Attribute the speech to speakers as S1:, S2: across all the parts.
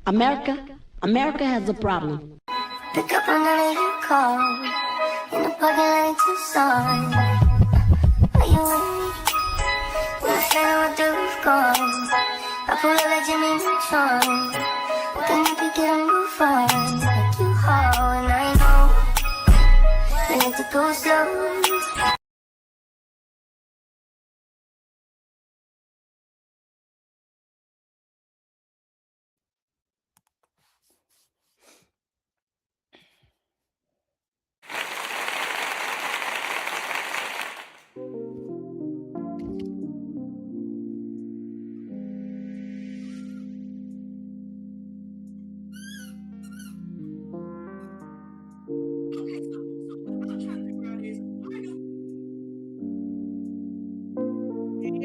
S1: America has a problem.
S2: Pick up another call in the parking lot in Tucson. Are you with me? We're standing with the roof gone. I pull up like Jimmy Neutron. Can you pick it and move far? Like you haul, and I know you need to go slow.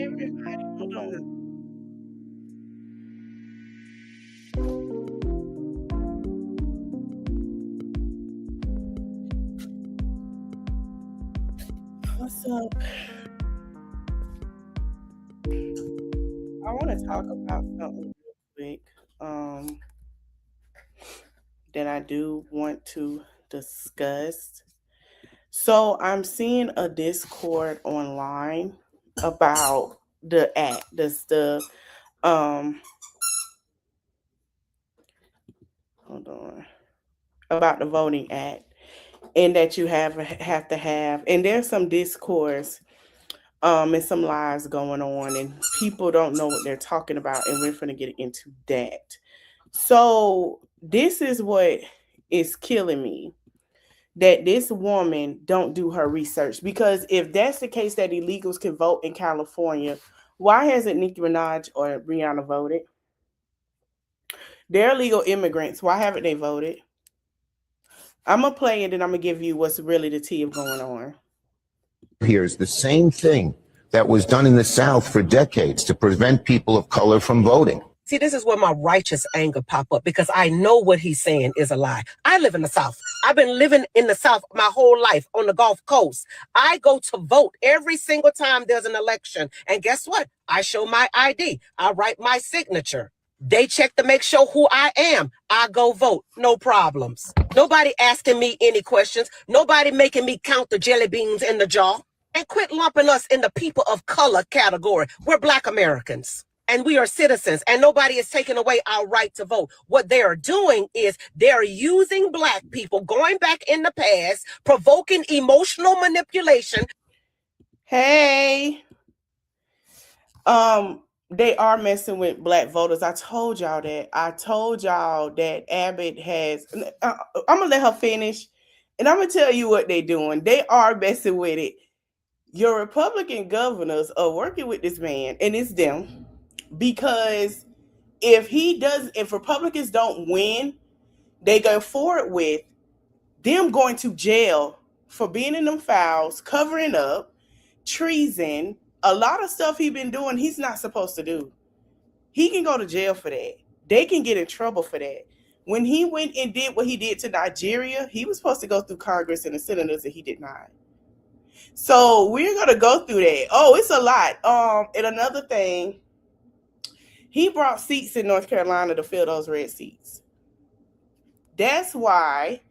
S3: Everybody, hold on. What's up? I want to talk about something real quick that I do want to discuss. So I'm seeing a Discord online about the act, hold on, about the voting act, and that you have to have, and there's some discourse and some lies going on, and people don't know what they're talking about, and we're going to get into that. So this is what is killing me, that this woman don't do her research, because if that's the case that illegals can vote in California, why hasn't Nicki Minaj or Rihanna voted? They're legal immigrants. Why haven't they voted? I'm going to play it and I'm going to give you what's really the tea of going on.
S4: Here's the same thing that was done in the South for decades to prevent people of color from voting.
S5: See, this is where my righteous anger pop up, because I know what he's saying is a lie. I live in the South. I've been living in the South my whole life on the Gulf Coast. I go to vote every single time there's an election. And guess what? I show my ID. I write my signature. They check to make sure who I am. I go vote. No problems. Nobody asking me any questions. Nobody making me count the jelly beans in the jar. And quit lumping us in the people of color category. We're Black Americans. And we are citizens, and nobody is taking away our right to vote. What they are doing is they're using Black people, going back in the past, provoking emotional manipulation.
S3: Hey, they are messing with Black voters. I told y'all that. I told y'all that Abbott has. I'm gonna let her finish, and I'm gonna tell you what they're doing. They are messing with it. Your Republican governors are working with this man, and it's them. Because if Republicans don't win, they go forward with them going to jail for being in them fouls, covering up, treason, a lot of stuff he's been doing he's not supposed to do. He can go to jail for that. They can get in trouble for that. When he went and did what he did to Nigeria, he was supposed to go through Congress and the senators, and he did not. So we're going to go through that. Oh, it's a lot. And another thing, he brought seats in North Carolina to fill those red seats. That's why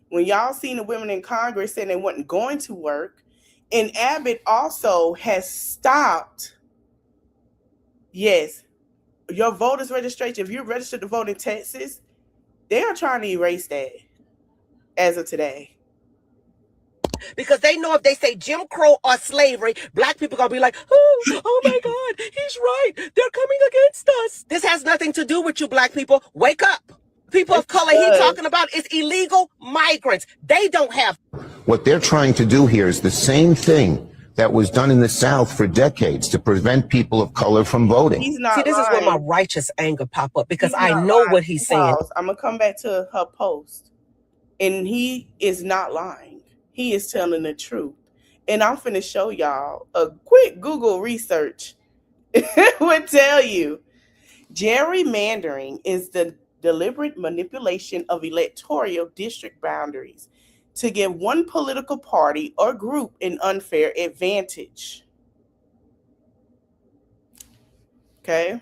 S3: when y'all seen the women in Congress saying they wasn't going to work, and Abbott also has stopped, yes, your voters registration, if you're registered to vote in Texas, they are trying to erase that as of today.
S5: Because they know if they say Jim Crow or slavery, Black people are going to be like, oh my God, he's right. They're coming against us. This has nothing to do with you, Black people. Wake up. People of color he's talking about is illegal migrants. They don't have.
S4: What they're trying to do here is the same thing that was done in the South for decades to prevent people of color from voting.
S3: He's not
S5: See, this
S3: lying.
S5: is where my righteous anger pop up, because I know
S3: lying.
S5: what he's saying.
S3: I'm going to come back to her post. And he is not lying. He is telling the truth. And I'm finna show y'all a quick Google research would tell you gerrymandering is the deliberate manipulation of electoral district boundaries to give one political party or group an unfair advantage. Okay?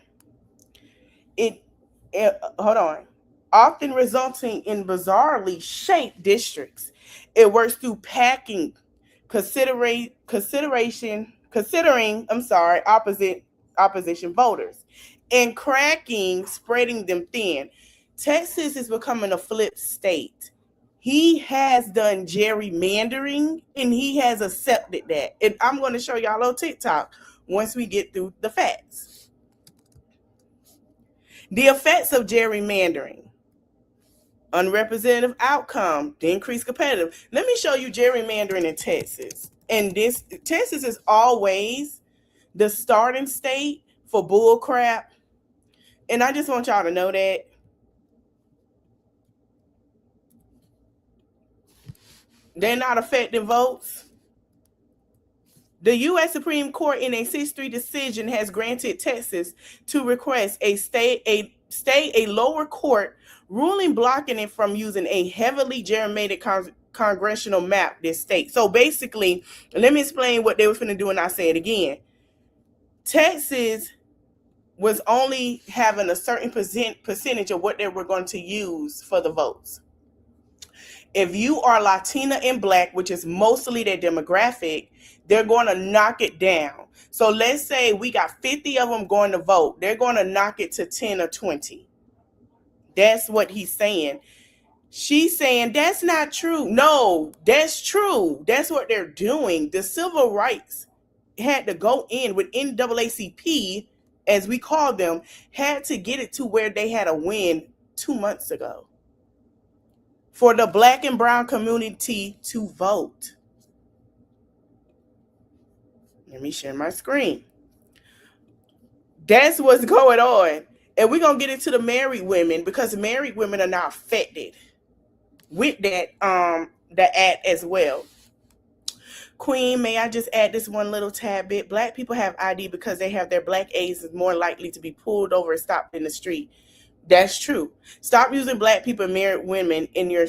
S3: Hold on. often resulting in bizarrely shaped districts. It works through packing, considering opposition voters, and cracking, spreading them thin. Texas is becoming a flip state. He has done gerrymandering and he has accepted that. And I'm going to show y'all on TikTok once we get through the facts. The effects of gerrymandering: unrepresentative outcome, the increased competitive. Let me show you gerrymandering in Texas. And Texas is always the starting state for bull crap. And I just want y'all to know that. They're not affecting votes. The U.S. Supreme Court, in a 6-3 decision, has granted Texas to request a lower court ruling blocking it from using a heavily gerrymandered congressional map this state. So basically, let me explain what they were finna do, and I'll say it again. Texas was only having a certain percentage of what they were going to use for the votes. If you are Latina and Black, which is mostly their demographic, they're going to knock it down. So let's say we got 50 of them going to vote. They're going to knock it to 10 or 20. That's what he's saying. She's saying that's not true. No, that's true. That's what they're doing. The civil rights had to go in with NAACP, as we call them, had to get it to where they had a win 2 months ago for the Black and brown community to vote. Let me share my screen. That's what's going on. And we're going to get into the married women, because married women are now affected with that act as well. Queen, may I just add this one little tad bit? Black people have ID because they have their Black aids is more likely to be pulled over and stopped in the street. That's true. Stop using Black people and married women in your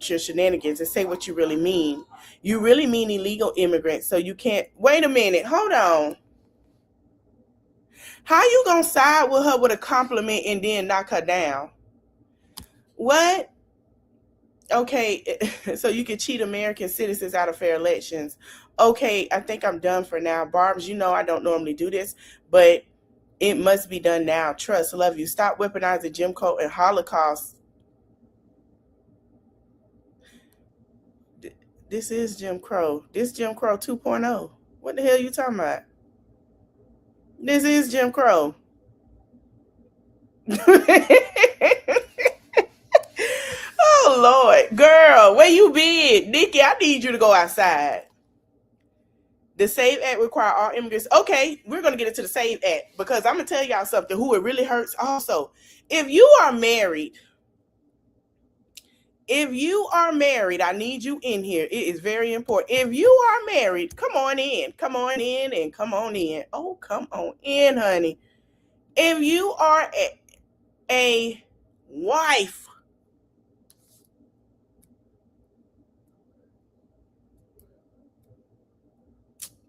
S3: shenanigans and say what you really mean. You really mean illegal immigrants, so you can't. Wait a minute. Hold on. How you gonna side with her with a compliment and then knock her down? What? Okay, so you can cheat American citizens out of fair elections. Okay, I think I'm done for now. Barbs, you know I don't normally do this, but it must be done now. Trust, love you. Stop weaponizing Jim Crow and Holocaust. This is Jim Crow. This Jim Crow 2.0. What the hell are you talking about? This is Jim Crow. Oh, Lord. Girl, where you been? Nikki, I need you to go outside. The SAVE Act require all immigrants. Okay, we're going to get into the SAVE Act, because I'm going to tell y'all something who it really hurts also. If you are married, I need you in here. It is very important. If you are married, come on in, and come on in. Oh, come on in, honey. If you are a wife,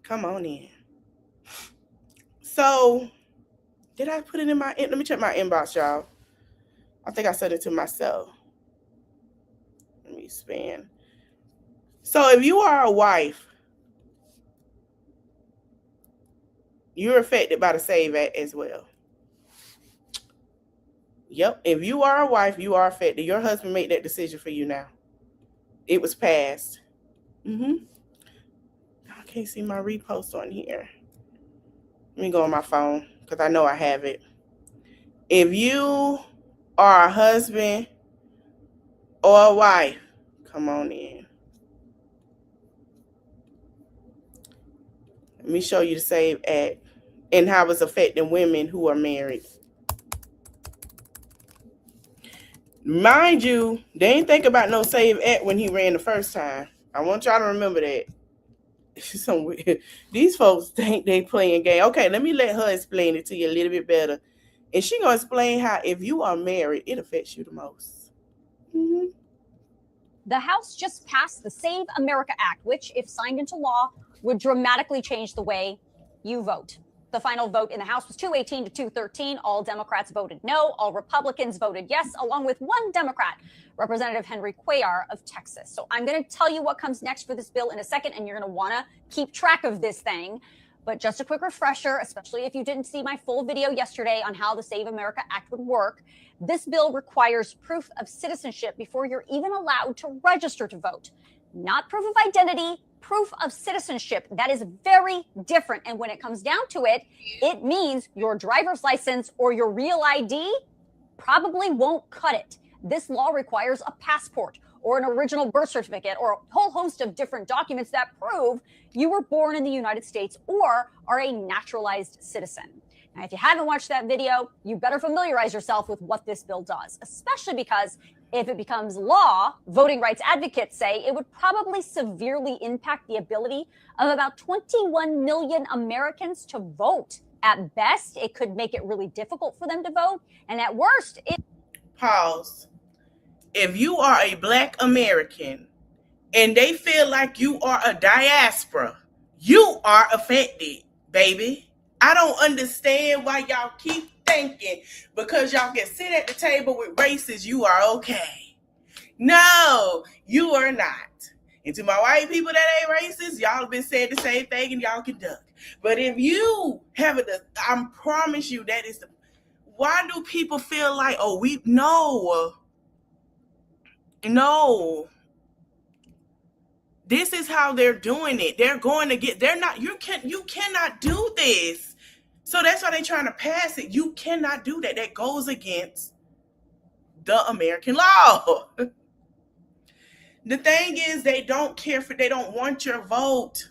S3: come on in. So, did I put it in my, let me check my inbox, y'all. I think I sent it to myself. Let me span. So if you are a wife, you're affected by the SAVE Act as well. Yep. If you are a wife, you are affected. Your husband made that decision for you now. It was passed. I can't see my repost on here. Let me go on my phone, because I know I have it. If you are a husband or a wife, come on in. Let me show you the SAVE Act and how it's affecting women who are married. Mind you, they ain't think about no SAVE Act when he ran the first time. I want y'all to remember that. These folks think they playing game. Okay, let me let her explain it to you a little bit better. And she gonna explain how if you are married, it affects you the most.
S1: The House just passed the Save America Act, which, if signed into law, would dramatically change the way you vote. The final vote in the House was 218 to 213. All Democrats voted no. All Republicans voted yes, along with one Democrat, Representative Henry Cuellar of Texas. So I'm going to tell you what comes next for this bill in a second, and you're going to want to keep track of this thing. But just a quick refresher, especially if you didn't see my full video yesterday on how the Save America Act would work. This bill requires proof of citizenship before you're even allowed to register to vote. Not proof of identity, proof of citizenship. That is very different. And when it comes down to it, it means your driver's license or your real ID probably won't cut it. This law requires a passport or an original birth certificate or a whole host of different documents that prove you were born in the United States or are a naturalized citizen. Now, if you haven't watched that video, you better familiarize yourself with what this bill does, especially because if it becomes law, voting rights advocates say it would probably severely impact the ability of about 21 million Americans to vote. At best, it could make it really difficult for them to vote. And at worst, it...
S3: Pause. If you are a Black American and they feel like you are a diaspora, you are offended, baby. I don't understand why y'all keep thinking because y'all can sit at the table with racists, you are okay. No, you are not. And to my white people that ain't racist, y'all have been saying the same thing and y'all can duck. But if you have I promise you that is the... Why do people feel like, oh, No. This is how they're doing it. They're going to get, you cannot do this. So that's why they're trying to pass it. You cannot do that. That goes against the American law. The thing is, they don't want your vote.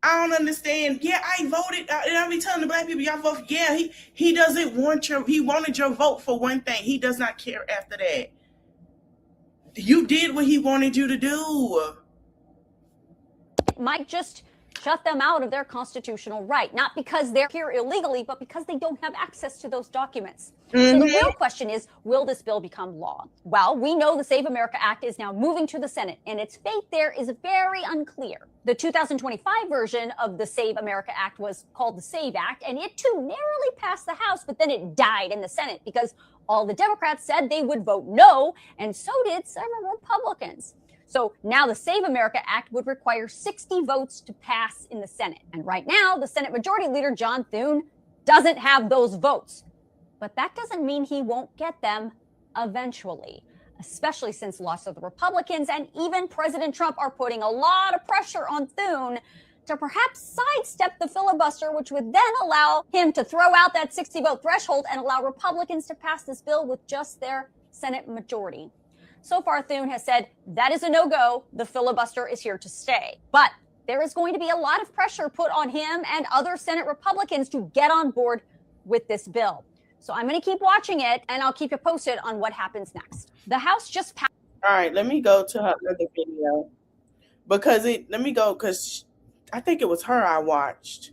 S3: I don't understand. Yeah, I voted. And I'll be telling the Black people, y'all vote. Yeah, he doesn't want he wanted your vote for one thing. He does not care after that. You did what he wanted you to do.
S1: might just shut them out of their constitutional right, not because they're here illegally, but because they don't have access to those documents. So the real question is, will this bill become law? Well, we know the Save America Act is now moving to the Senate, and its fate there is very unclear. The 2025 version of the Save America Act was called the SAVE Act, and it too narrowly passed the House, but then it died in the Senate because all the Democrats said they would vote no, and so did several Republicans. So now the Save America Act would require 60 votes to pass in the Senate. And right now, the Senate Majority Leader, John Thune, doesn't have those votes. But that doesn't mean he won't get them eventually, especially since lots of the Republicans and even President Trump are putting a lot of pressure on Thune to perhaps sidestep the filibuster, which would then allow him to throw out that 60-vote threshold and allow Republicans to pass this bill with just their Senate majority. So far, Thune has said that is a no-go. The filibuster is here to stay. But there is going to be a lot of pressure put on him and other Senate Republicans to get on board with this bill. So I'm going to keep watching it, and I'll keep you posted on what happens next. The House just passed.
S3: All right, let me go to her other video because I think it was her I watched.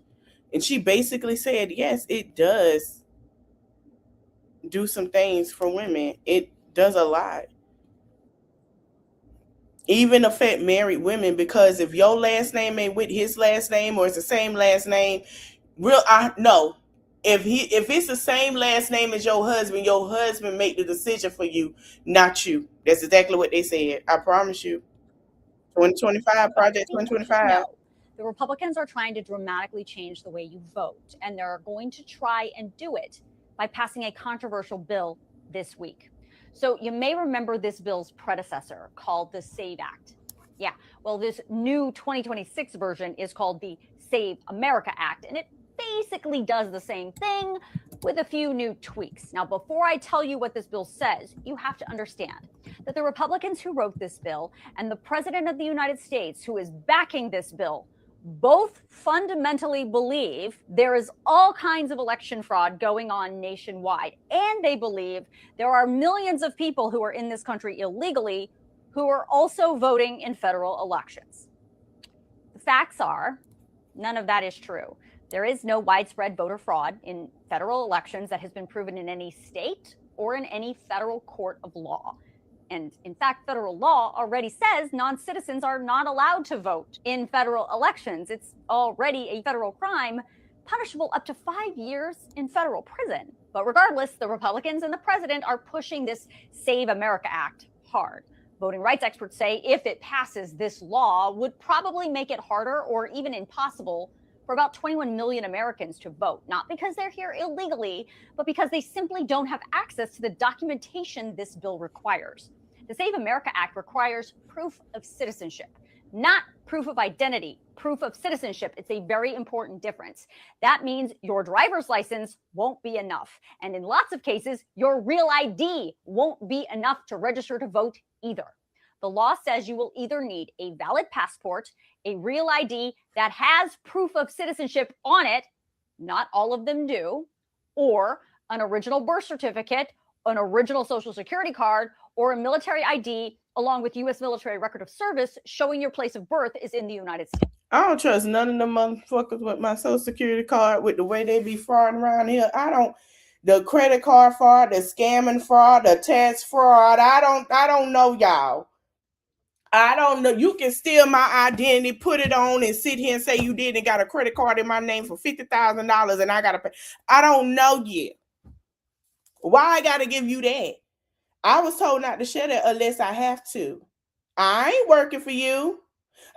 S3: And she basically said, yes, it does do some things for women. It does a lot. Even affect married women, because if your last name ain't with his last name or it's the same last name, no. If it's the same last name as your husband make the decision for you, not you. That's exactly what they said. I promise you. 2025, Project 2025.
S1: No. The Republicans are trying to dramatically change the way you vote, and they're going to try and do it by passing a controversial bill this week. So you may remember this bill's predecessor called the SAVE Act. Yeah, well, this new 2026 version is called the Save America Act, and it basically does the same thing with a few new tweaks. Now, before I tell you what this bill says, you have to understand that the Republicans who wrote this bill and the President of the United States who is backing this bill both fundamentally believe there is all kinds of election fraud going on nationwide. And they believe there are millions of people who are in this country illegally who are also voting in federal elections. The facts are, none of that is true. There is no widespread voter fraud in federal elections that has been proven in any state or in any federal court of law. And in fact, federal law already says non-citizens are not allowed to vote in federal elections. It's already a federal crime punishable up to 5 years in federal prison. But regardless, the Republicans and the president are pushing this Save America Act hard. Voting rights experts say if it passes, this law would probably make it harder or even impossible for about 21 million Americans to vote, not because they're here illegally, but because they simply don't have access to the documentation this bill requires. The Save America Act requires proof of citizenship, not proof of identity, proof of citizenship. It's a very important difference. That means your driver's license won't be enough. And in lots of cases, your real ID won't be enough to register to vote either. The law says you will either need a valid passport, a real ID that has proof of citizenship on it, not all of them do, or an original birth certificate, an original social security card, or a military ID along with U.S. military record of service showing your place of birth is in the United States.
S3: I don't trust none of them motherfuckers with my social security card with the way they be frauding around here. The credit card fraud, the scamming fraud, the tax fraud. I don't know y'all. I don't know. You can steal my identity, put it on, and sit here and say you did and got a credit card in my name for $50,000 and I got to pay. I don't know yet. Why I got to give you that? I was told not to share that unless I have to. I ain't working for you.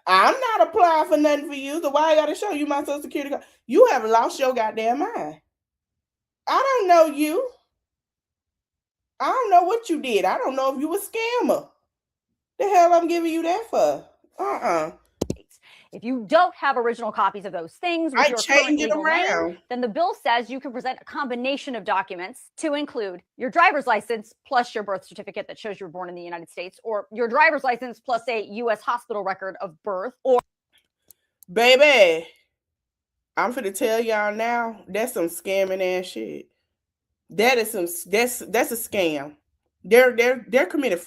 S3: I'm not applying for nothing for you. So why I got to show you my social security card? You have lost your goddamn mind. I don't know you. I don't know what you did. I don't know if you a scammer. The hell I'm giving you that for?
S1: If you don't have original copies of those things,
S3: I change it around.
S1: Then the bill says you can present a combination of documents to include your driver's license plus your birth certificate that shows you were born in the United States, or your driver's license plus a U.S. hospital record of birth, or
S3: baby, I'm finna tell y'all now, that's some scamming ass shit. That's a scam. They're committed.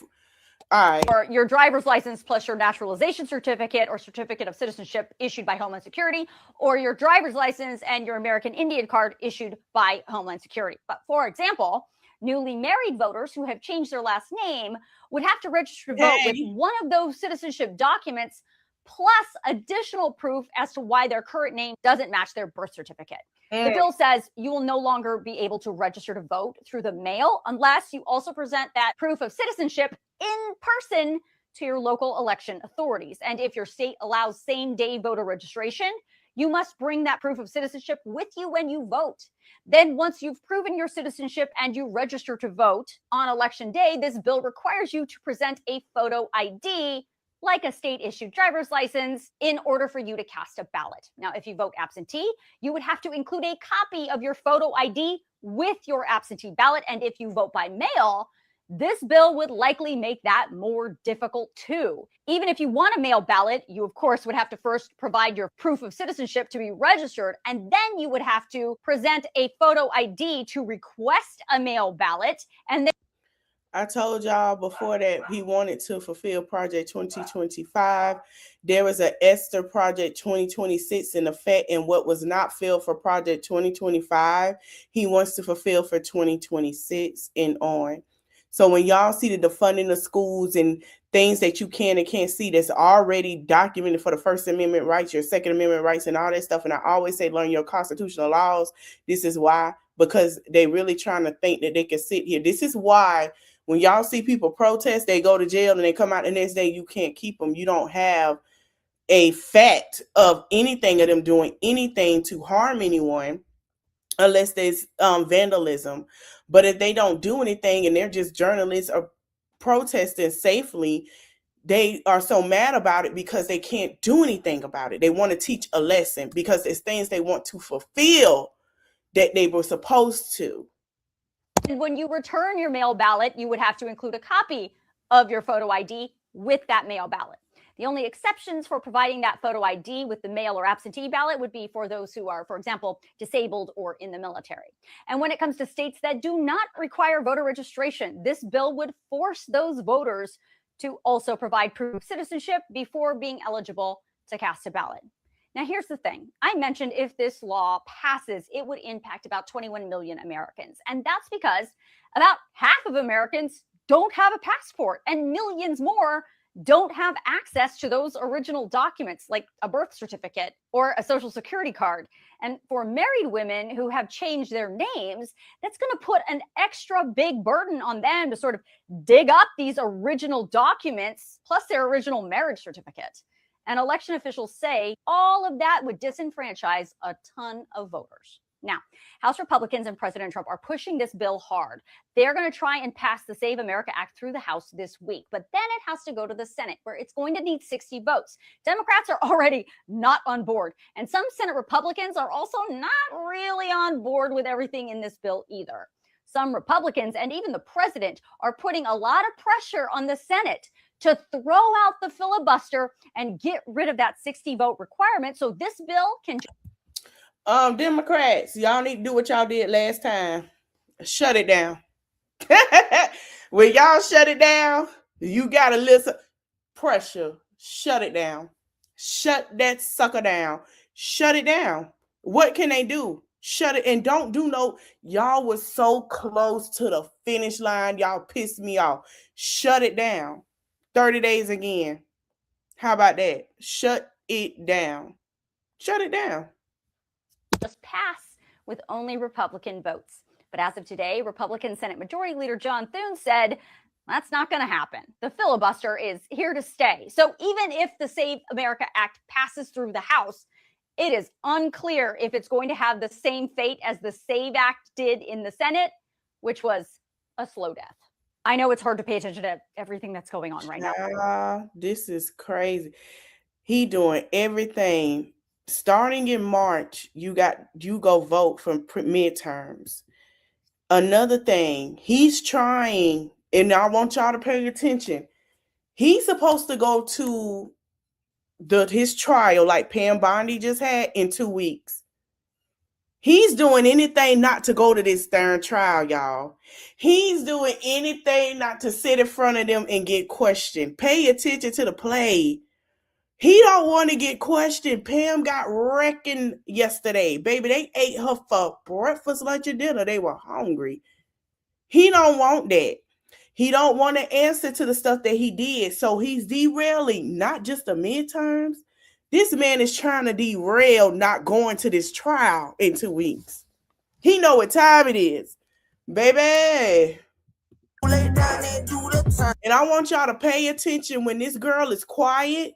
S3: All right.
S1: Or your driver's license plus your naturalization certificate or certificate of citizenship issued by Homeland Security, or your driver's license and your American Indian card issued by Homeland Security. But for example, newly married voters who have changed their last name would have to register to vote with one of those citizenship documents plus additional proof as to why their current name doesn't match their birth certificate. The bill says you will no longer be able to register to vote through the mail unless you also present that proof of citizenship in person to your local election authorities. And if your state allows same-day voter registration, you must bring that proof of citizenship with you when you vote. Then once you've proven your citizenship and you register to vote on election day, this bill requires you to present a photo ID like a state-issued driver's license in order for you to cast a ballot. Now, if you vote absentee, you would have to include a copy of your photo ID with your absentee ballot. And if you vote by mail, this bill would likely make that more difficult too. Even if you want a mail ballot, you of course would have to first provide your proof of citizenship to be registered, and then you would have to present a photo ID to request a mail ballot. And then
S3: I told y'all before that he wanted to fulfill Project 2025. There was an Esther Project 2026 in effect, and what was not filled for Project 2025, he wants to fulfill for 2026 and on. So when y'all see the defunding of schools and things that you can and can't see that's already documented for the First Amendment rights, your Second Amendment rights, and all that stuff, and I always say learn your constitutional laws. This is why, because they really trying to think that they can sit here. This is why when y'all see people protest, they go to jail and they come out the next day, you can't keep them. You don't have a fact of anything of them doing anything to harm anyone unless there's vandalism. But if they don't do anything and they're just journalists or protesting safely, they are so mad about it because they can't do anything about it. They want to teach a lesson because it's things they want to fulfill that they were supposed to.
S1: when you return your mail ballot, you would have to include a copy of your photo ID with that mail ballot. The only exceptions for providing that photo ID with the mail or absentee ballot would be for those who are, for example, disabled or in the military. And when it comes to states that do not require voter registration, this bill would force those voters to also provide proof of citizenship before being eligible to cast a ballot. Now, here's the thing. I mentioned if this law passes, it would impact about 21 million Americans. And that's because about half of Americans don't have a passport and millions more don't have access to those original documents like a birth certificate or a social security card. And for married women who have changed their names, that's going to put an extra big burden on them to sort of dig up these original documents plus their original marriage certificate. And election officials say all of that would disenfranchise a ton of voters. Now, House Republicans and President Trump are pushing this bill hard. They're going to try and pass the Save America Act through the House this week, but then it has to go to the Senate, where it's going to need 60 votes. Democrats are already not on board, and some Senate Republicans are also not really on board with everything in this bill either. Some Republicans and even the president are putting a lot of pressure on the Senate to throw out the filibuster and get rid of that 60 vote requirement so this bill can.
S3: Democrats, y'all need to do what y'all did last time. Shut it down. When y'all shut it down, you gotta listen. Pressure. Shut it down. Shut that sucker down. Shut it down. What can they do? Shut it, and don't do no. Y'all was so close to the finish line. Y'all pissed me off. Shut it down. 30 days again. How about that? Shut it down. Shut it down.
S1: Just pass with only Republican votes. But as of today, Republican Senate Majority Leader John Thune said that's not going to happen. The filibuster is here to stay. So even if the Save America Act passes through the House, it is unclear if it's going to have the same fate as the SAVE Act did in the Senate, which was a slow death. I know it's hard to pay attention to everything that's going on right now.
S3: This is crazy. He doing everything. Starting in March, you go vote for midterms. Another thing, he's trying, and I want y'all to pay attention. He's supposed to go to his trial like Pam Bondi just had in 2 weeks. He's doing anything not to go to this darn trial, y'all. He's doing anything not to sit in front of them and get questioned. Pay attention to the play. He don't want to get questioned. Pam got reckoned yesterday. Baby, they ate her for breakfast, lunch, and dinner. They were hungry. He don't want that. He don't want to answer to the stuff that he did. So he's derailing not just the midterms. This man is trying to derail not going to this trial in 2 weeks. He know what time it is. Baby. And I want y'all to pay attention when this girl is quiet.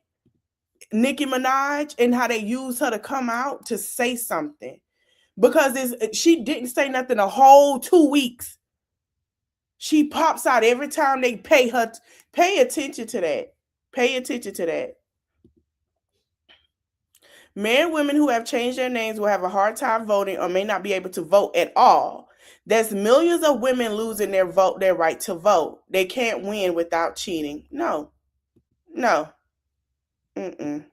S3: Nicki Minaj, and how they use her to come out to say something, because she didn't say nothing the whole 2 weeks. She pops out every time they pay her. Pay attention to that. Pay attention to that. Men and women who have changed their names will have a hard time voting or may not be able to vote at all. There's millions of women losing their right to vote. They can't win without cheating. No.
S6: You're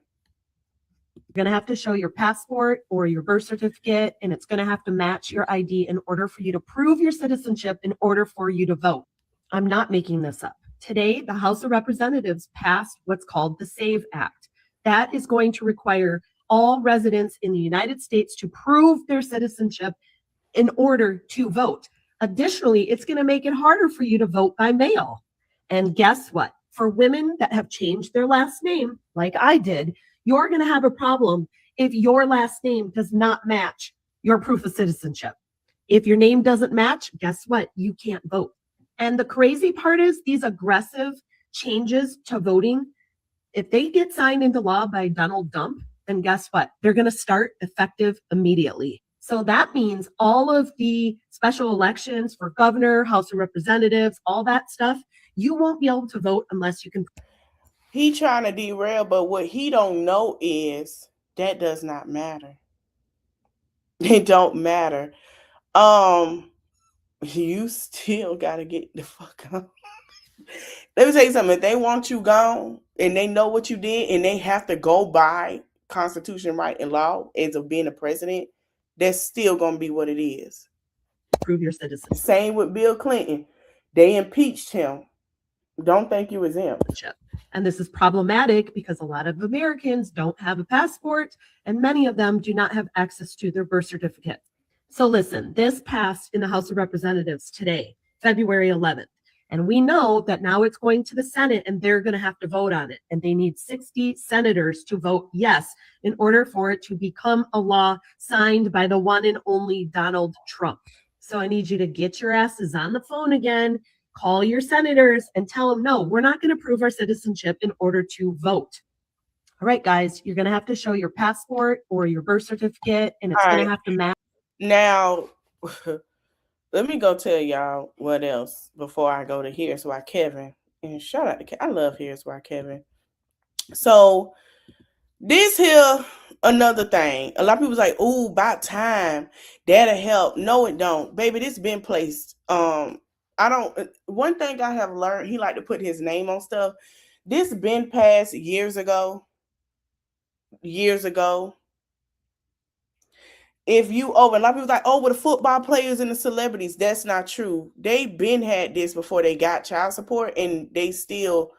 S6: going to have to show your passport or your birth certificate, and it's going to have to match your ID in order for you to prove your citizenship, in order for you to vote. I'm not making this up. Today, the House of Representatives passed what's called the SAVE Act. That is going to require all residents in the United States to prove their citizenship in order to vote. Additionally, it's going to make it harder for you to vote by mail. And guess what? For women that have changed their last name, like I did, you're going to have a problem if your last name does not match your proof of citizenship. If your name doesn't match, guess what? You can't vote. And the crazy part is these aggressive changes to voting, if they get signed into law by Donald Trump, then guess what? They're going to start effective immediately. So that means all of the special elections for governor, House of Representatives, all that stuff, you won't be able to vote unless you can.
S3: He trying to derail, but what he don't know is that does not matter. It don't matter. You still gotta get the fuck out. Let me tell you something. If they want you gone and they know what you did and they have to go by Constitution, right, and law as of being a president, that's still gonna be what it is.
S6: Prove your citizenship.
S3: Same with Bill Clinton. They impeached him. Don't think you was him.
S6: And this is problematic because a lot of Americans don't have a passport, and many of them do not have access to their birth certificate. So listen, this passed in the House of Representatives today, February 11th. And we know that now it's going to the Senate and they're going to have to vote on it. And they need 60 senators to vote yes in order for it to become a law signed by the one and only Donald Trump. So I need you to get your asses on the phone again, call your senators and tell them, no, we're not going to prove our citizenship in order to vote. All right, guys, you're going to have to show your passport or your birth certificate, and it's going to have to match.
S3: Now, let me go tell y'all what else before I go to Here's Why Kevin. And shout out to Kevin. I love Here's Why Kevin. So this here, another thing. A lot of people's like, oh, about time. That'll help. No, it don't. Baby, this been placed. One thing I have learned, he like to put his name on stuff. This been passed years ago. If you over, a lot of people like, oh, with the football players and the celebrities, that's not true. They been had this before they got child support, and they still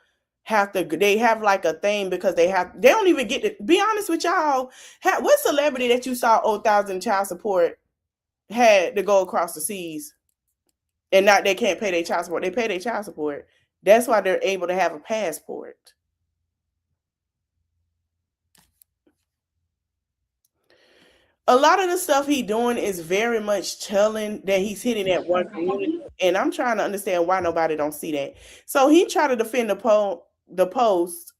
S3: have to. They have like a thing because they don't even get to be honest with y'all. What celebrity that you saw 0,000 child support had to go across the seas, and not they can't pay their child support? They pay their child support. That's why they're able to have a passport. A lot of the stuff he doing is very much telling that he's hitting at one community, and I'm trying to understand why nobody don't see that. So he tried to defend the post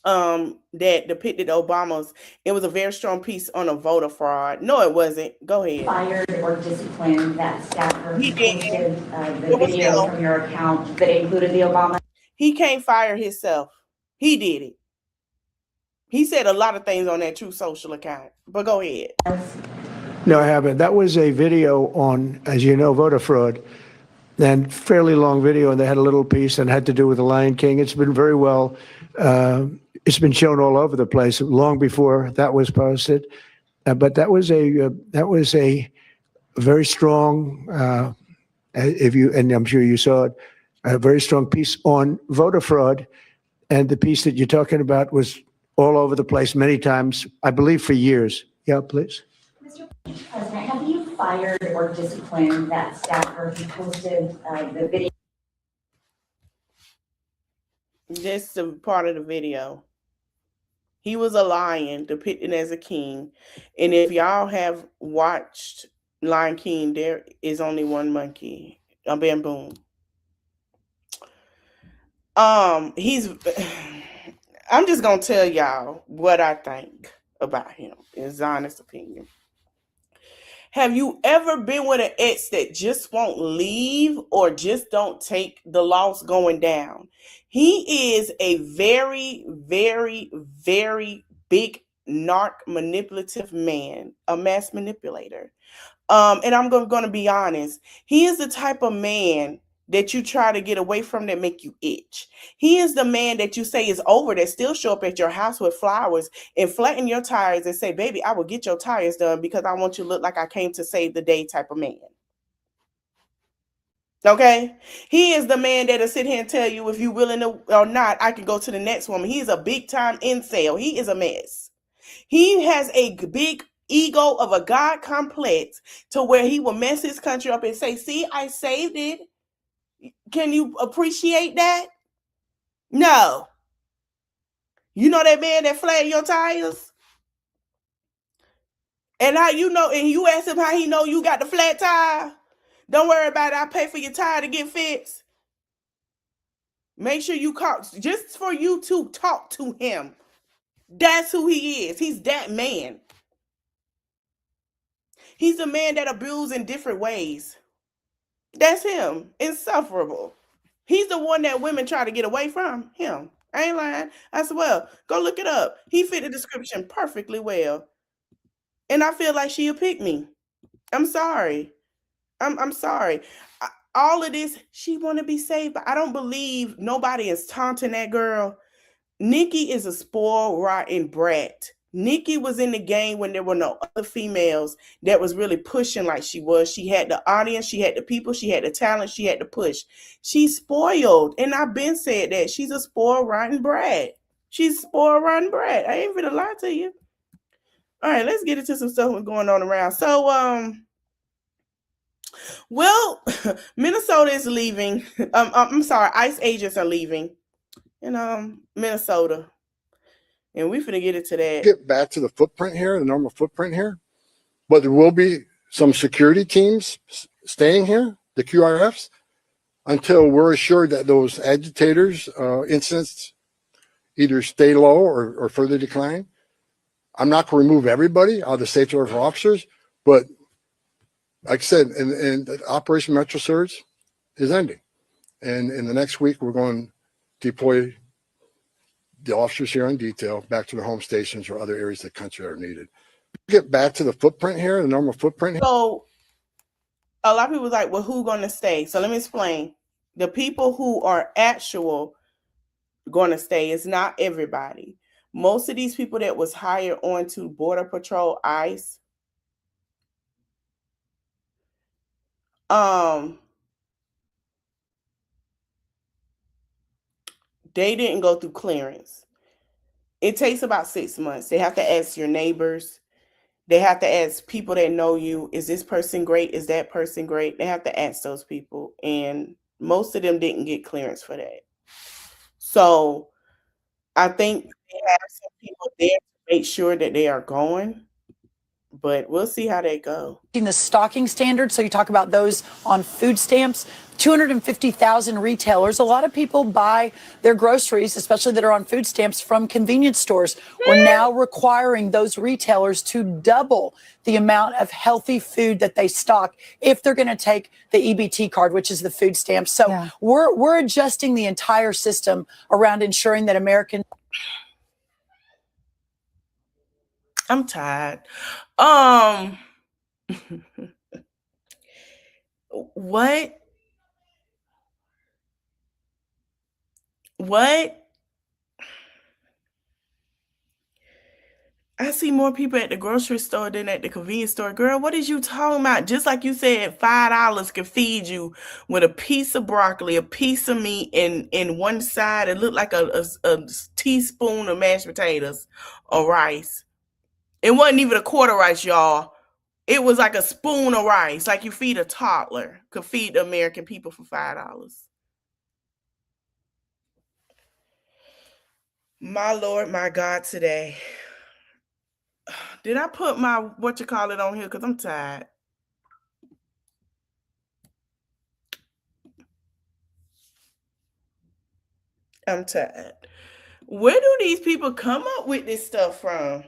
S3: that depicted Obama's. It was a very strong piece on a voter fraud. No, it wasn't. Go ahead.
S7: Fired or disciplined that staffer
S3: He
S7: who
S3: didn't.
S7: posted the video from your account that included the Obama.
S3: He can't fire himself. He did it. He said a lot of things on that True Social account, but go ahead.
S8: No, I haven't. That was a video on, as you know, voter fraud, and fairly long video, and they had a little piece and had to do with the Lion King. It's been very well, it's been shown all over the place long before that was posted. But that was a very strong, and I'm sure you saw it, a very strong piece on voter fraud, and the piece that you're talking about was all over the place many times, I believe for years. Yeah, please.
S7: Mr. President, have you fired or disciplined that staffer who posted the video?
S3: This is part of the video. He was a lion depicted as a king. And if y'all have watched Lion King, there is only one monkey, a baboon. I'm just going to tell y'all what I think about him, his honest opinion. Have you ever been with an ex that just won't leave or just don't take the loss going down? He is a very, very, very big narc manipulative man, a mass manipulator. And I'm going to be honest. He is the type of man that you try to get away from that make you itch. He is the man that you say is over that still show up at your house with flowers and flatten your tires and say, baby, I will get your tires done because I want you to look like I came to save the day type of man. Okay? He is the man that'll sit here and tell you if you're willing to or not, I can go to the next woman. He is a big time incel. He is a mess. He has a big ego of a God complex to where he will mess his country up and say, see, I saved it. Can you appreciate that? No. You know that man that flat your tires? And how you know, and you ask him how he know you got the flat tire? Don't worry about it. I'll pay for your tire to get fixed. Make sure you call, just for you to talk to him. That's who he is. He's that man. He's a man that abuses in different ways. That's him. Insufferable. He's the one that women try to get away from. Him. I ain't lying. I swear. Go look it up. He fit the description perfectly well. And I feel like she'll pick me. I'm sorry. I'm sorry. All of this, she want to be saved, but I don't believe nobody is taunting that girl. Nikki is a spoiled, rotten brat. Nikki was in the game when there were no other females that was really pushing like she was. She had the audience, she had the people, she had the talent, she had the push. She's spoiled. And I've been said that. She's a spoiled, rotten brat. She's a spoiled, rotten brat. I ain't gonna lie to you. All right, let's get into some stuff that's going on around. So, Well, Minnesota is leaving. I'm sorry, ICE agents are leaving in Minnesota, and we finna get into that.
S9: Get back to the footprint here, the normal footprint here, but there will be some security teams staying here, the QRFs, until we're assured that those agitators incidents either stay low or further decline. I'm not going to remove everybody out of the safety order for officers, but like I said, and Operation Metro Surge is ending, and in the next week we're going to deploy the officers here on detail back to their home stations or other areas of the country that are needed. Get back to the footprint here, the normal footprint.
S3: So a lot of people like, well, who's going to stay? So let me explain. The people who are actual going to stay is not everybody. Most of these people that was hired onto Border Patrol, ICE, they didn't go through clearance. It takes about 6 months. They have to ask your neighbors. They have to ask people that know you. Is this person great? Is that person great? They have to ask those people. And most of them didn't get clearance for that. So I think they have some people there to make sure that they are going. But we'll see how they go.
S10: The stocking standards, so you talk about those on food stamps, 250,000 retailers. A lot of people buy their groceries, especially that are on food stamps, from convenience stores. We're now requiring those retailers to double the amount of healthy food that they stock if they're going to take the EBT card, which is the food stamp. So we're adjusting the entire system around ensuring that Americans.
S3: I'm tired. What? I see more people at the grocery store than at the convenience store. Girl, what is you talking about? Just like you said, $5 can feed you with a piece of broccoli, a piece of meat, and one side it looked like a teaspoon of mashed potatoes or rice. It wasn't even a quarter rice, y'all. It was like a spoon of rice, like you feed a toddler, could feed the American people for $5. My Lord, my God, today. Did I put my whatchamacallit on here? Because I'm tired. I'm tired. Where do these people come up with this stuff from?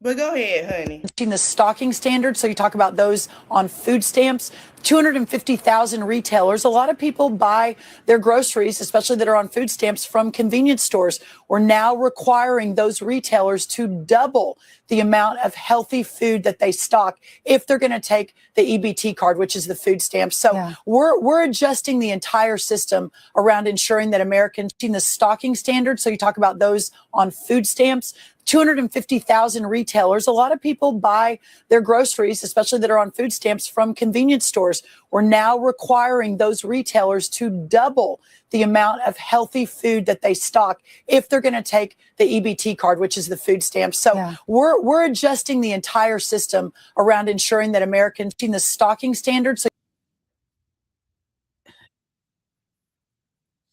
S3: But go ahead, honey.
S10: The stocking standards, so you talk about those on food stamps, 250,000 retailers. A lot of people buy their groceries, especially that are on food stamps, from convenience stores. We're now requiring those retailers to double the amount of healthy food that they stock if they're going to take the EBT card, which is the food stamp. So we're adjusting the entire system around ensuring that Americans. The stocking standards, so you talk about those on food stamps, 250,000 retailers. A lot of people buy their groceries, especially that are on food stamps, from convenience stores. We're now requiring those retailers to double the amount of healthy food that they stock if they're going to take the EBT card, which is the food stamp. So we're adjusting the entire system around ensuring that Americans. The stocking standards. So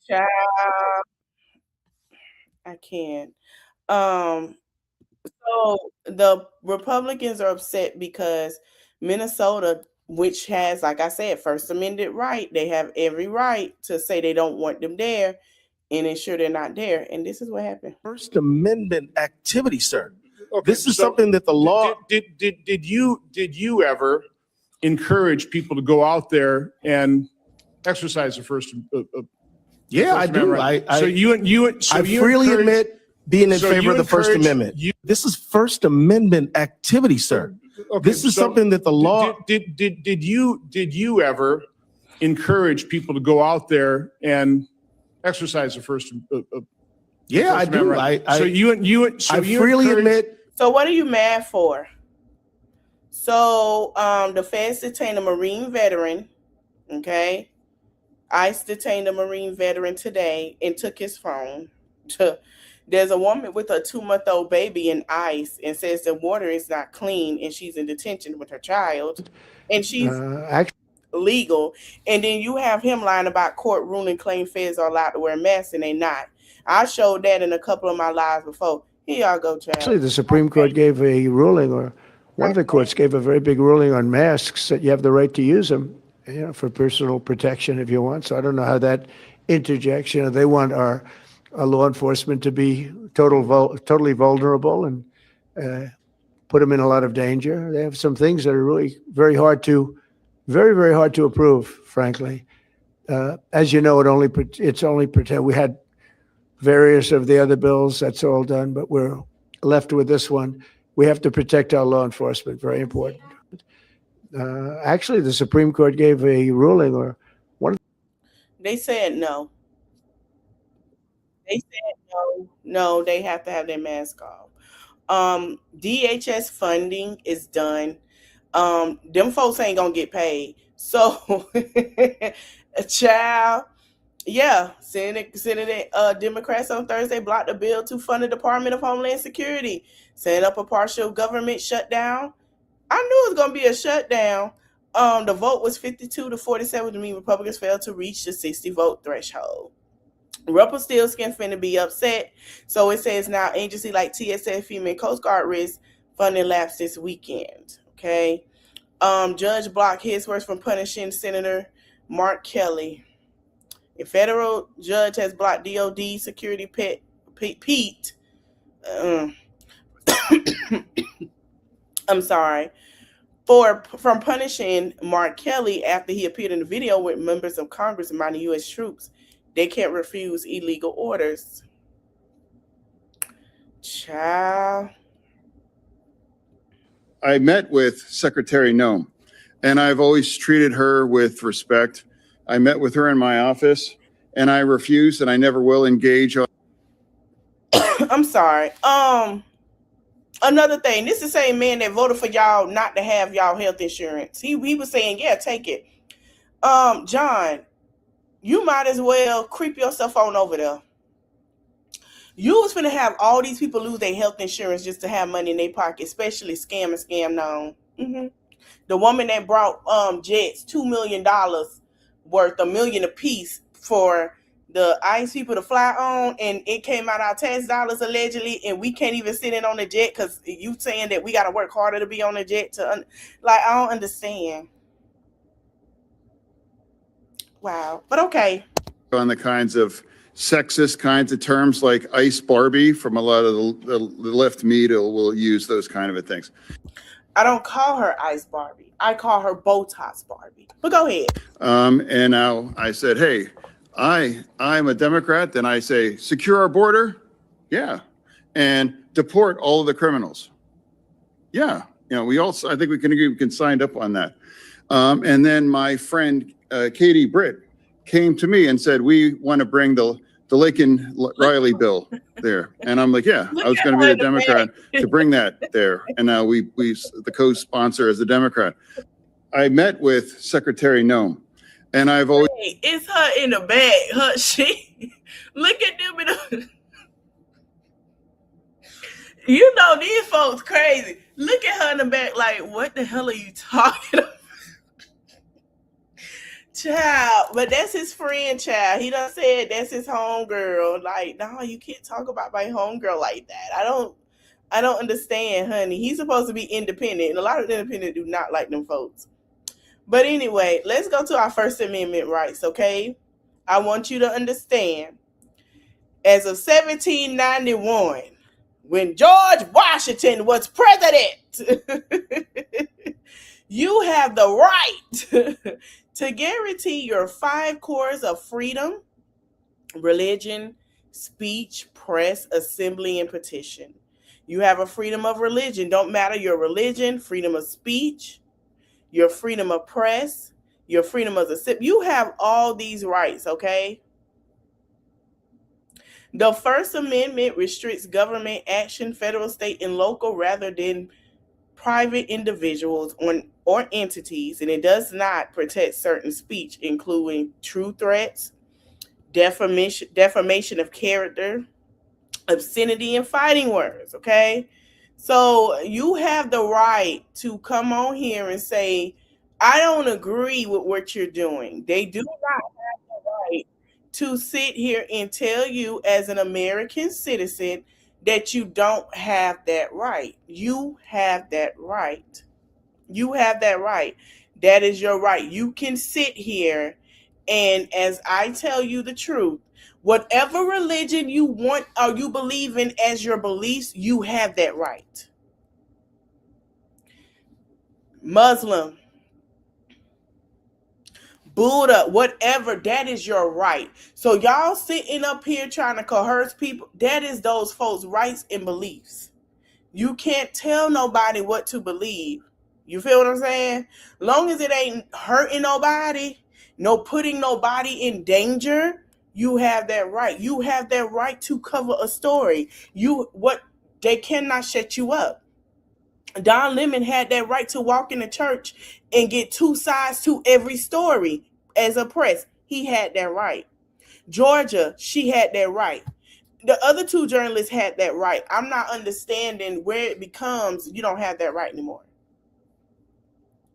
S3: Child, I can't. So the Republicans are upset because Minnesota, which has, like I said, First Amendment right, they have every right to say they don't want them there and ensure they're not there. And this is what happened.
S11: First Amendment activity, sir. Okay, this is something that the law. Did you ever encourage people to go out there and exercise the First? Yeah, I do. Right? I freely admit being in favor of the First Amendment. This is First Amendment activity, sir. Okay, this is something that the law. Did you ever encourage people to go out there and exercise the First? Yeah, I do. Right? I freely admit.
S3: So what are you mad for? So the feds detained a Marine veteran. Okay, ICE detained a Marine veteran today and took his phone. There's a woman with a 2-month-old baby in ICE and says the water is not clean and she's in detention with her child and she's
S8: Actually,
S3: legal. And then you have him lying about court ruling claim feds are allowed to wear masks and they not. I showed that in a couple of my lives before. Here y'all go, child.
S8: the Supreme Court gave a ruling, or one of the courts gave a very big ruling on masks, that you have the right to use them, for personal protection if you want. So I don't know how that interjects. They want our law enforcement to be totally vulnerable and put them in a lot of danger. They have some things that are really very, very hard to approve, frankly. As you know, it's only pretend. We had various of the other bills. That's all done, but we're left with this one. We have to protect our law enforcement. Very important. Actually, the Supreme Court gave a ruling, or one.
S3: They said no. They said no, they have to have their mask off. DHS funding is done. Them folks ain't gonna get paid. So, a child, yeah, Senate Democrats on Thursday blocked a bill to fund the Department of Homeland Security, setting up a partial government shutdown. I knew it was gonna be a shutdown. The vote was 52-47 to mean Republicans failed to reach the 60-vote threshold. Rumpelstiltskin finna be upset. So it says now agency like TSA, FEMA, and Coast Guard risk funding lapse this weekend. Okay. Judge blocked his words from punishing Senator Mark Kelly. A federal judge has blocked DOD security Pete. I'm sorry. From punishing Mark Kelly after he appeared in a video with members of Congress reminding U.S. troops they can't refuse illegal orders. Child.
S12: I met with Secretary Noem, and I've always treated her with respect. I met with her in my office, and I refused, and I never will engage.
S3: I'm sorry. Another thing, this is the same man that voted for y'all not to have y'all health insurance. He was saying, yeah, take it. John, you might as well creep yourself on over there. You was finna have all these people lose their health insurance just to have money in their pocket, especially Scam and Scam Known. The woman that brought jets $2 million worth, $1 million apiece for the ICE people to fly on, and it came out our tax dollars allegedly, and we can't even sit in on the jet because you saying that we got to work harder to be on the jet I don't understand. Wow. But okay.
S12: On the kinds of sexist kinds of terms like Ice Barbie from a lot of the left media will use those kind of things.
S3: I don't call her Ice Barbie. I call her Botox Barbie. But go ahead.
S12: And now I said, hey, I'm a Democrat. Then I say, secure our border. Yeah. And deport all of the criminals. Yeah. I think we can sign up on that. And then my friend, Katie Britt, came to me and said, we want to bring the Laken Riley bill there. And I'm like, yeah, I was going to be the Democrat to bring that there. And now we the co-sponsor as a Democrat. I met with Secretary Noem, and I've always.
S3: Hey, it's her in the bag. Look at them. These folks crazy. Look at her in the back like, what the hell are you talking about? Child, but that's his friend, child. He done said that's his homegirl. Like, no, you can't talk about my homegirl like that. I don't understand, honey. He's supposed to be independent, and a lot of independent do not like them folks. But anyway, let's go to our First Amendment rights, okay? I want you to understand, as of 1791, when George Washington was president, you have the right to guarantee your 5 cores of freedom: religion, speech, press, assembly, and petition. You have a freedom of religion. Don't matter your religion, freedom of speech, your freedom of press, your freedom of assembly. You have all these rights, okay? The First Amendment restricts government action, federal, state, and local, rather than private individuals or entities, and it does not protect certain speech, including true threats, defamation of character, obscenity and fighting words, okay? So you have the right to come on here and say, I don't agree with what you're doing. They do not have the right to sit here and tell you as an American citizen that you don't have that right. You have that right. You have that right. That is your right. You can sit here and, as I tell you the truth, whatever religion you want or you believe in as your beliefs, you have that right. Muslim, Buddha, whatever, that is your right. So y'all sitting up here trying to coerce people, that is those folks' rights and beliefs. You can't tell nobody what to believe. You feel what I'm saying? Long as it ain't hurting nobody, no putting nobody in danger, you have that right. You have that right to cover a story. They cannot shut you up. Don Lemon had that right to walk in the church and get two sides to every story as a press. He had that right. Georgia, she had that right. The other two journalists had that right. I'm not understanding where it becomes you don't have that right anymore.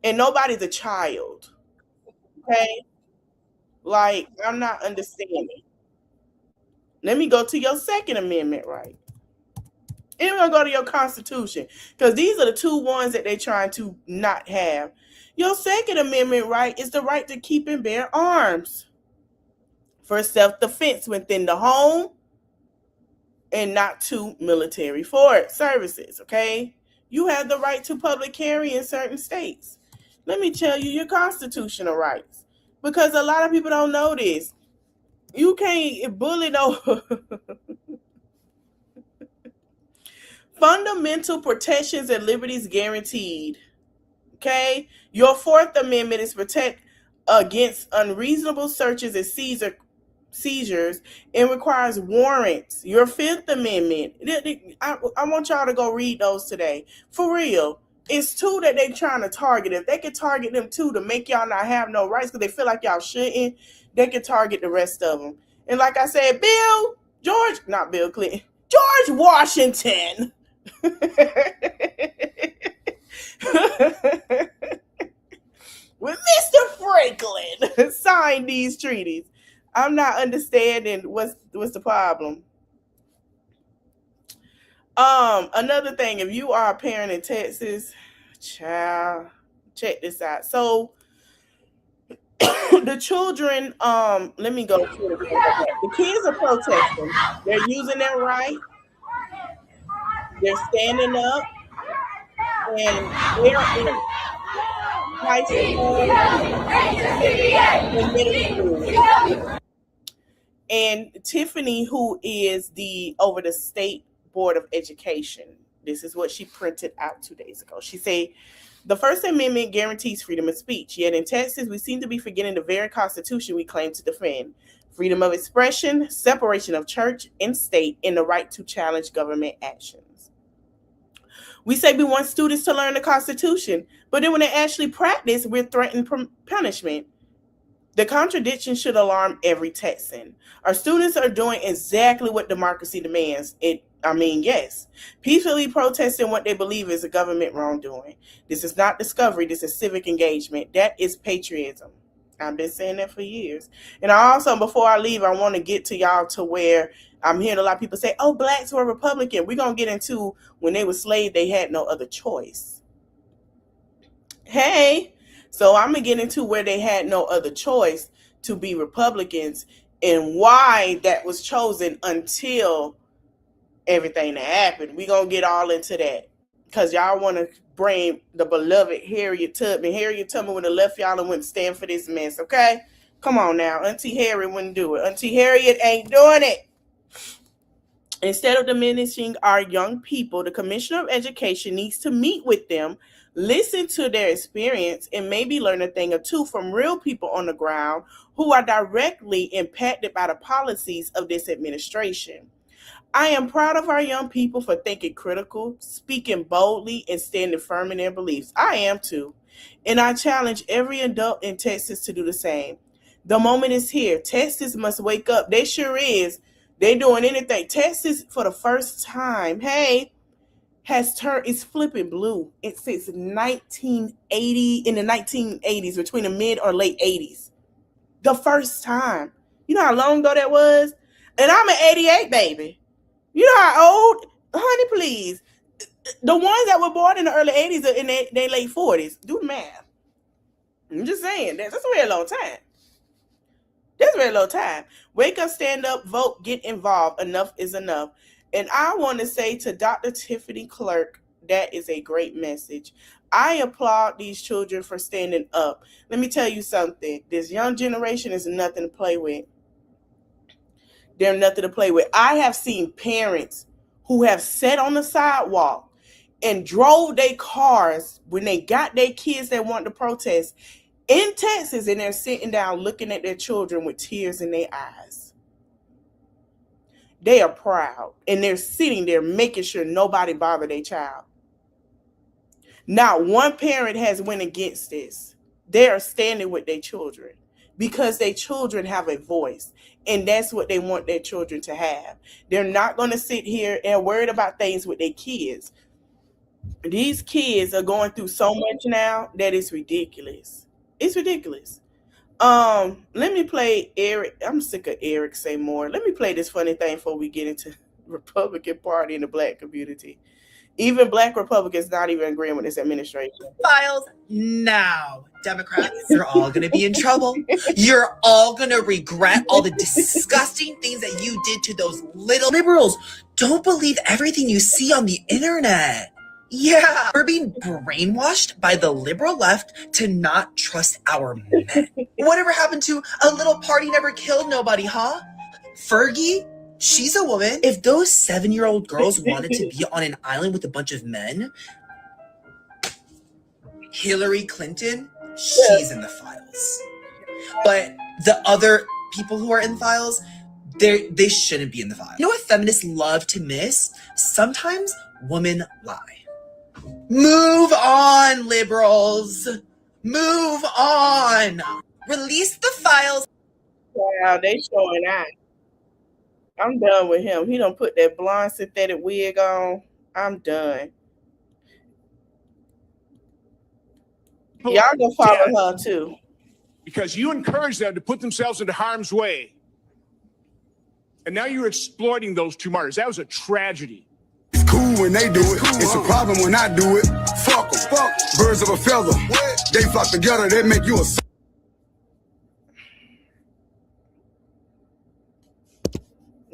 S3: And nobody's a child. Okay? Like, I'm not understanding. Let me go to your Second Amendment right. And we're going to go to your Constitution. Because these are the two ones that they're trying to not have. Your Second Amendment right is the right to keep and bear arms for self-defense within the home and not to military services, okay? You have the right to public carry in certain states. Let me tell you your constitutional rights, because a lot of people don't know this. You can't bully no fundamental protections and liberties guaranteed, okay? Your Fourth Amendment is protect against unreasonable searches and seizures and requires warrants. Your Fifth Amendment, I want y'all to go read those today. For real. It's two that they trying to target. If they could target them two to make y'all not have no rights because they feel like y'all shouldn't, they could target the rest of them. And like I said, not Bill Clinton, George Washington with Mr. Franklin signed these treaties. I'm not understanding what's the problem. Another thing, if you are a parent in Texas, child, check this out. So the children, let me go to it. The kids are protesting. They're using their right. They're standing up, and they're in high school and middle school. And Tiffany, who is over the state Board of Education, this is what she printed out 2 days ago. She said, the First Amendment guarantees freedom of speech, yet in Texas, we seem to be forgetting the very Constitution we claim to defend. Freedom of expression, separation of church and state, and the right to challenge government actions. We say we want students to learn the Constitution, but then when they actually practice, we're threatened punishment. The contradiction should alarm every Texan. Our students are doing exactly what democracy demands. Yes. Peacefully protesting what they believe is a government wrongdoing. This is not discovery. This is civic engagement. That is patriotism. I've been saying that for years. And I also, before I leave, I want to get to y'all to where I'm hearing a lot of people say, oh, blacks were Republican. We're going to get into when they were slaves, they had no other choice. Hey, so I'm going to get into where they had no other choice to be Republicans and why that was chosen until everything that happened. We're going to get all into that because y'all want to bring the beloved Harriet Tubman. Harriet Tubman would have left y'all and wouldn't stand for this mess, okay? Come on now. Auntie Harriet wouldn't do it. Auntie Harriet ain't doing it. Instead of diminishing our young people, the Commissioner of Education needs to meet with them, listen to their experience, and maybe learn a thing or two from real people on the ground who are directly impacted by the policies of this administration. I am proud of our young people for thinking critical, speaking boldly, and standing firm in their beliefs. I am too. And I challenge every adult in Texas to do the same. The moment is here. Texas must wake up. They sure is. They doing anything. Texas, for the first time, is flipping blue. It since 1980, in the 1980s, between the mid or late 80s. The first time. You know how long ago that was? And I'm an 88 baby. You know how old? Honey, please. The ones that were born in the early 80s are in their late 40s. Do the math. I'm just saying, that's a very long time. That's a very low time. Wake up, stand up, vote, get involved. Enough is enough. And I want to say to Dr. Tiffany Clark, that is a great message. I applaud these children for standing up. Let me tell you something. This young generation is nothing to play with. They're nothing to play with. I have seen parents who have sat on the sidewalk and drove their cars when they got their kids that want to protest in Texas, and they're sitting down looking at their children with tears in their eyes. They are proud, and they're sitting there making sure nobody bother their child. Not one parent has went against this. They are standing with their children because their children have a voice, and that's what they want their children to have. They're not going to sit here and worried about things with their kids. These kids are going through so much now that it's ridiculous. It's ridiculous. Let me play Eric. I'm sick of Eric Seymour. Let me play this funny thing before we get into Republican Party and the Black community. Even Black Republicans not even agreeing with this administration.
S13: Files now, Democrats. You're all going to be in trouble. You're all going to regret all the disgusting things that you did to those little liberals. Don't believe everything you see on the internet. Yeah, we're being brainwashed by the liberal left to not trust our men. Whatever happened to a little party never killed nobody, huh? Fergie, she's a woman. If those 7-year-old girls wanted to be on an island with a bunch of men, Hillary Clinton, she's in the files. But the other people who are in the files, they shouldn't be in the files. You know what feminists love to miss? Sometimes women lie. Move on, liberals. Move on. Release the files.
S3: Wow, they showing out. I'm done with him. He done put that blonde synthetic wig on. I'm done. Y'all gonna follow her too.
S11: Because you encourage them to put themselves into harm's way. And now you're exploiting those two martyrs. That was a tragedy.
S14: It's cool when they do it. It's a problem when I do it. Fuck them. Fuck. Birds of a feather. They flock together. They make you a.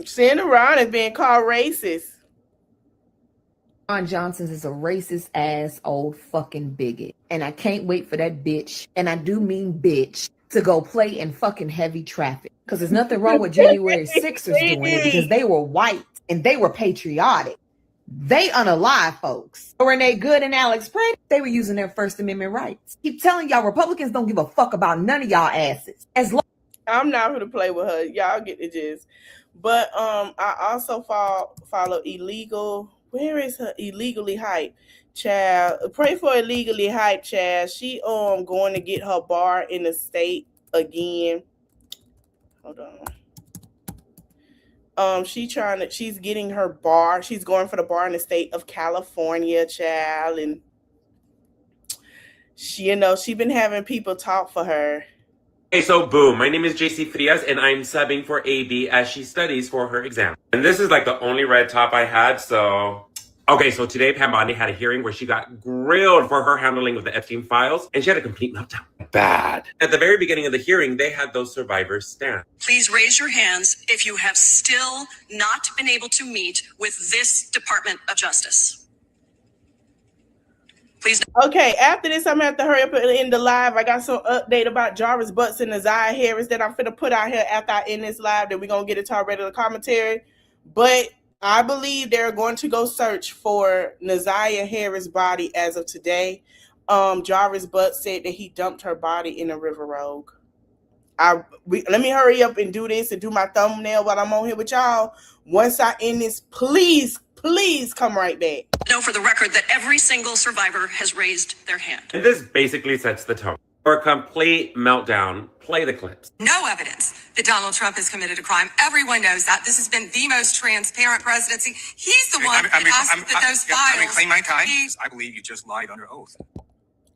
S3: Sitting around as being called racist.
S15: Ron Johnson is a racist ass old fucking bigot. And I can't wait for that bitch, and I do mean bitch, to go play in fucking heavy traffic. Because there's nothing wrong with January 6ers doing it because they were white and they were patriotic. They unalive folks. Renee Good and Alex Prince, they were using their First Amendment rights. Keep telling y'all Republicans don't give a fuck about none of y'all asses.
S3: I'm not gonna play with her. Y'all get the gist. But I also follow Illegal. Where is her? Illegally Hype child? Pray for Illegally Hype child. She going to get her bar in the state again. Hold on. She's getting her bar. She's going for the bar in the state of California, child. And she been having people talk for her.
S16: Hey, so boom, my name is JC Frias and I'm subbing for AB as she studies for her exam. And this is like the only red top I had, so... Okay, so today Pam Bondi had a hearing where she got grilled for her handling of the Epstein files, and she had a complete meltdown. Bad. At the very beginning of the hearing, they had those survivors stand.
S17: Please raise your hands if you have still not been able to meet with this Department of Justice. Please.
S3: Okay, after this, I'm going to have to hurry up and end the live. I got some update about Jarvis Butts and Naziah Harris that I'm going to put out here after I end this live. Then we're going to get into our regular commentary. But I believe they're going to go search for Naziah Harris' body as of today. Jarvis Butts said that he dumped her body in a River Rogue. Let me hurry up and do this and do my thumbnail while I'm on here with y'all. Once I end this, please come right back.
S17: Know for the record that every single survivor has raised their hand.
S16: And this basically sets the tone. For a complete meltdown, play the clips.
S17: No evidence that Donald Trump has committed a crime. Everyone knows that. This has been the most transparent presidency. He's the one that asked that those files.
S18: Claim my time. I believe you just lied under oath.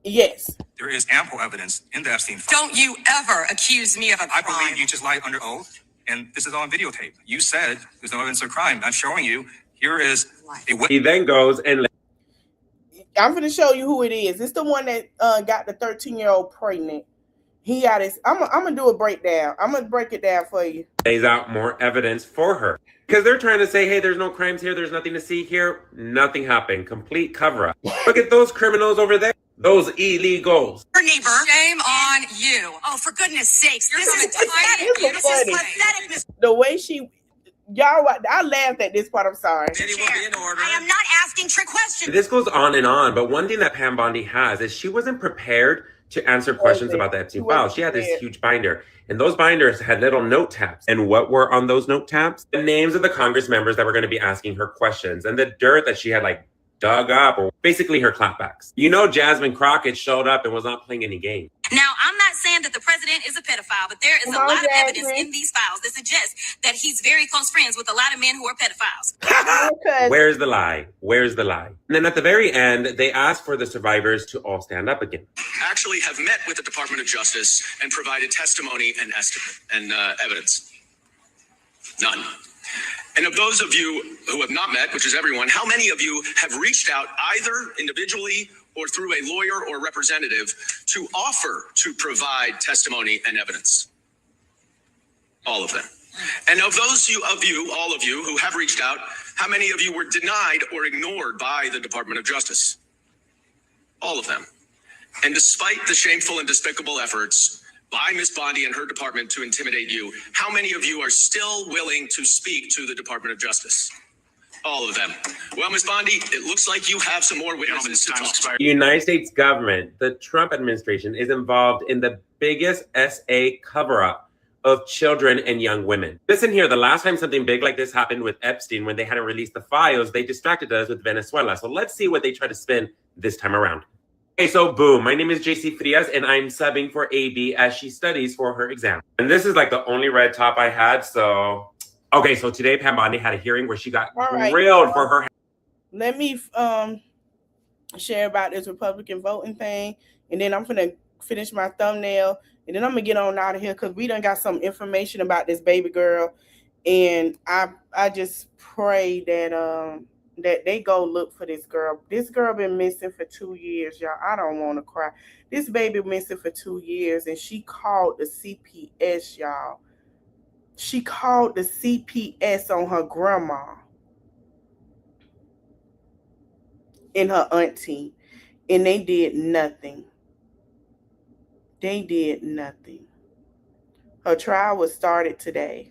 S3: Yes.
S18: There is ample evidence in the Epstein file.
S17: Don't you ever accuse me of a crime.
S18: I believe you just lied under oath, and this is on videotape. You said there's no evidence of crime. I'm showing you. Here is a witness.
S16: He then goes and
S3: I'm going to show you who it is. It's the one that got the 13-year-old pregnant. He got his. I'm gonna do a breakdown. I'm gonna break it down for you.
S16: lays out more evidence for her. Because they're trying to say, hey, there's no crimes here, there's nothing to see here. Nothing happened. Complete cover-up. Look at those criminals over there. Those illegals.
S17: Your neighbor. Shame on you. Oh, for goodness sakes. This is pathetic.
S3: The way she, y'all, I laughed at this part. I'm sorry.
S17: I am not asking trick questions.
S16: This goes on and on, but one thing that Pam Bondi has is she wasn't prepared to answer questions about the Epstein files. She had this huge binder, and those binders had little note tabs. And what were on those note tabs? The names of the Congress members that were going to be asking her questions, and the dirt that she had dug up, or basically her clapbacks. You know, Jasmine Crockett showed up and was not playing any games.
S17: Now, I'm not saying that the president is a pedophile, but there is a lot of evidence in these files that suggests that he's very close friends with a lot of men who are pedophiles.
S16: Where's the lie? Where's the lie? And then at the very end, they asked for the survivors to all stand up again.
S19: Actually have met with the Department of Justice and provided testimony and estimate and evidence. None. And of those of you who have not met, which is everyone, how many of you have reached out either individually or through a lawyer or representative to offer to provide testimony and evidence? All of them. And of those of you, all of you who have reached out, how many of you were denied or ignored by the Department of Justice? All of them. And despite the shameful and despicable efforts by Ms. Bondi and her department to intimidate you, how many of you are still willing to speak to the Department of Justice? All of them. Well, Ms. Bondi, it looks like you have some more witnesses to talk to.
S16: The United States government, the Trump administration, is involved in the biggest SA cover-up of children and young women. Listen here, the last time something big like this happened with Epstein, when they hadn't released the files, they distracted us with Venezuela. So let's see what they try to spin this time around. Okay, so boom, my name is JC Frias, and I'm subbing for AB as she studies for her exam. And this is the only red top I had, so... Okay, so today Pam Bondi had a hearing where she got grilled for her...
S3: Let me share about this Republican voting thing, and then I'm gonna finish my thumbnail, and then I'm gonna get on out of here because we done got some information about this baby girl, and I just pray that that they go look for this girl. This girl been missing for 2 years, y'all. I don't want to cry. This baby missing for 2 years, and she called the CPS, y'all. She called the CPS on her grandma and her auntie, and they did nothing. They did nothing. Her trial was started today.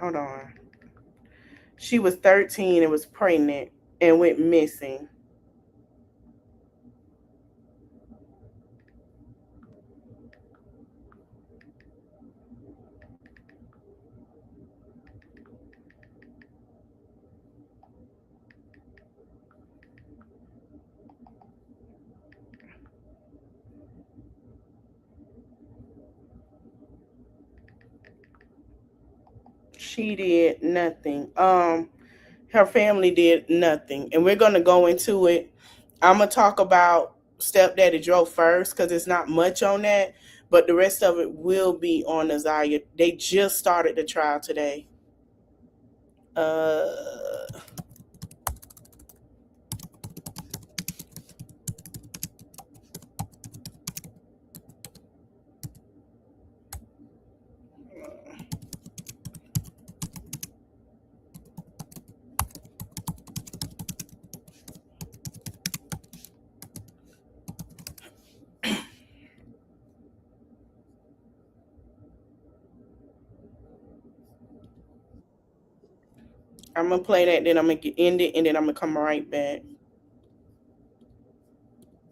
S3: Hold on. She was 13 and was pregnant and went missing. She did nothing. Her family did nothing. And we're going to go into it. I'm going to talk about Stepdaddy Joe first because it's not much on that. But the rest of it will be on Azaya. They just started the trial today. I'm going to play that, then I'm going to end it, and then I'm going to come right back.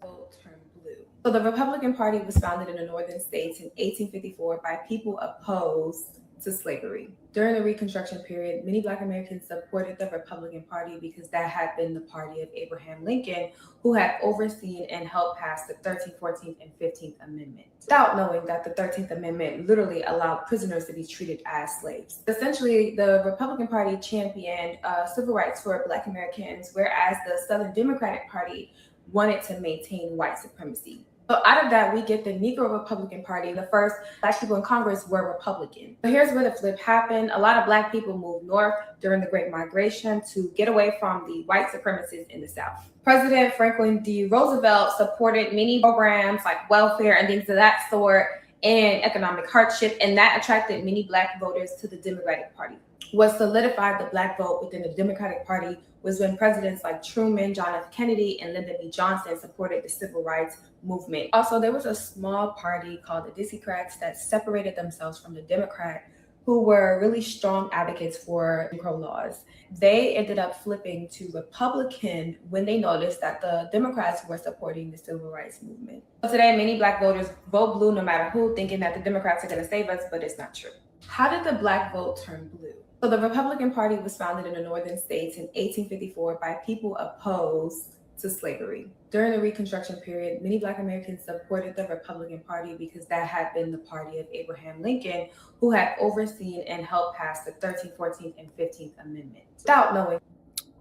S20: So the Republican Party was founded in the northern states in 1854 by people opposed to slavery. During the Reconstruction period, many Black Americans supported the Republican Party because that had been the party of Abraham Lincoln, who had overseen and helped pass the 13th, 14th, and 15th Amendment, without knowing that the 13th Amendment literally allowed prisoners to be treated as slaves. Essentially, the Republican Party championed civil rights for Black Americans, whereas the Southern Democratic Party wanted to maintain white supremacy. So out of that, we get the Negro Republican Party. The first Black people in Congress were Republican. But here's where the flip happened. A lot of Black people moved north during the Great Migration to get away from the white supremacists in the South. President Franklin D. Roosevelt supported many programs like welfare and things of that sort and economic hardship, and that attracted many Black voters to the Democratic Party. What solidified the Black vote within the Democratic Party was when presidents like Truman, John F. Kennedy, and Lyndon B. Johnson supported the civil rights movement. Also, there was a small party called the Dixiecrats that separated themselves from the Democrat, who were really strong advocates for Jim Crow laws. They ended up flipping to Republican when they noticed that the Democrats were supporting the civil rights movement. So today, many Black voters vote blue no matter who, thinking that the Democrats are going to save us, but it's not true. How did the Black vote turn blue? So the Republican Party was founded in the northern states in 1854 by people opposed to slavery. During the Reconstruction period, many Black Americans supported the Republican Party because that had been the party of Abraham Lincoln, who had overseen and helped pass the 13th, 14th, and 15th Amendment, without knowing.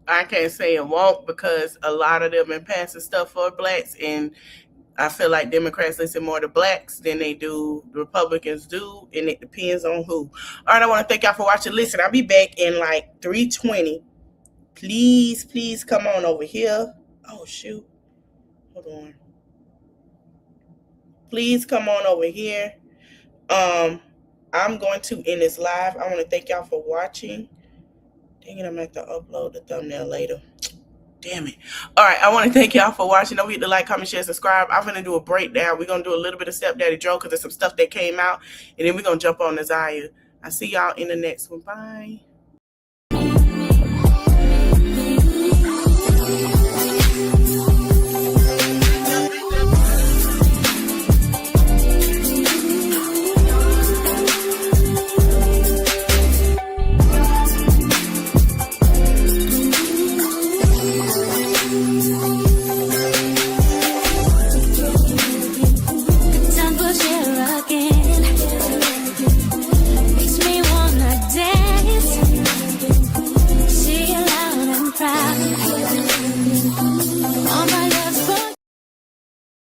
S3: I can't say it won't, because a lot of them been passing stuff for Blacks, and I feel like Democrats listen more to Blacks than they do Republicans do, and it depends on who. All right, I want to thank y'all for watching. Listen, I'll be back in like 3:20. Please come on over here. Oh shoot, hold on. Please come on over here. I'm going to end this live. I want to thank y'all for watching. Dang it, I'm going to have to upload the thumbnail later. Damn it. All right, I want to thank y'all for watching. Don't forget to like, comment, share, subscribe. I'm going to do a breakdown. We're going to do a little bit of Stepdaddy Joe because there's some stuff that came out. And then we're going to jump on Nasiah. I'll see y'all in the next one. Bye.